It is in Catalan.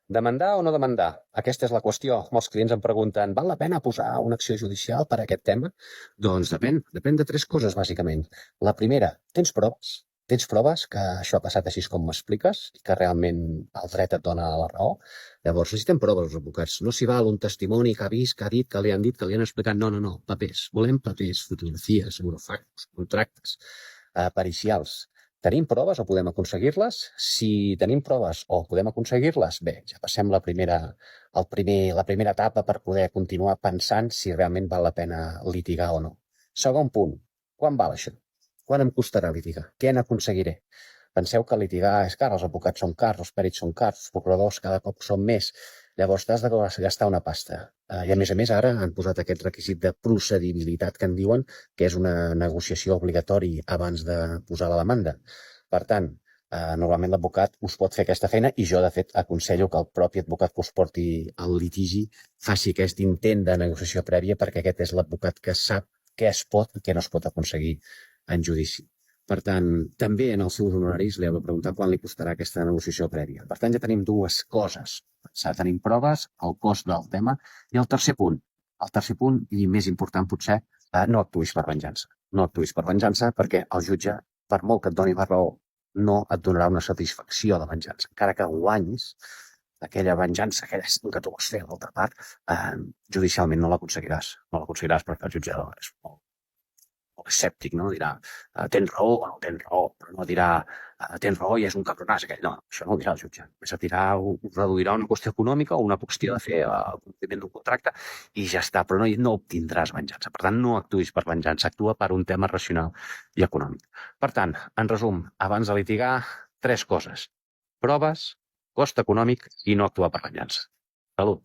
Demandar o no demandar? Aquesta és la qüestió. Molts clients em pregunten, val la pena posar una acció judicial per a aquest tema? Doncs depèn de tres coses, bàsicament. La primera, tens proves? Tens proves que això ha passat així com m'expliques i que realment el dret et dona la raó? Llavors, necessitem proves els advocats. No s'hi val un testimoni que ha vist, que ha dit, que li han dit, que li han explicat. No. Papers. Volem papers, fotografies, eurofactos, contractes, pericials. Tenim proves o podem aconseguir-les? Si tenim proves o podem aconseguir-les, bé, ja passem la primera etapa per poder continuar pensant si realment val la pena litigar o no. Segon punt, quan val això? Quan em costarà litigar? Què n'aconseguiré? Penseu que litigar és car, els advocats són cars, els perits són cars, els procuradors cada cop són més. Llavors t'has de gastar una pasta. I a més ara han posat aquest requisit de procedibilitat que en diuen, que és una negociació obligatòria abans de posar la demanda. Per tant, normalment l'advocat us pot fer aquesta feina i jo, de fet, aconsello que el propi advocat que us porti el litigi faci aquest intent de negociació prèvia perquè aquest és l'advocat que sap què es pot i què no es pot aconseguir en judici. Per tant, també en els seus honoraris li heu de preguntar quan li costarà aquesta negociació prèvia. Per tant, ja tenim dues coses. Tenim proves, el cost del tema, i el tercer punt, i més important potser, no actuïs per venjança. No actuïs per venjança perquè el jutge, per molt que et doni la raó, no et donarà una satisfacció de venjança. Encara que guanyis aquella venjança, aquella que tu vols fer a l'altra part, judicialment no l'aconseguiràs. No l'aconseguiràs perquè el jutge és molt escèptic, no? Dirà, tens raó o no tens raó, però no dirà, tens raó i és un cabronàs aquell. No, això no ho dirà el jutge. Només et dirà, ho reduirà una qüestió econòmica o una qüestió de fer el compliment d'un contracte i ja està, però no obtindràs venjança. Per tant, no actuïs per venjança, actua per un tema racional i econòmic. Per tant, en resum, abans de litigar, tres coses. Proves, cost econòmic i no actuar per venjança. Salut.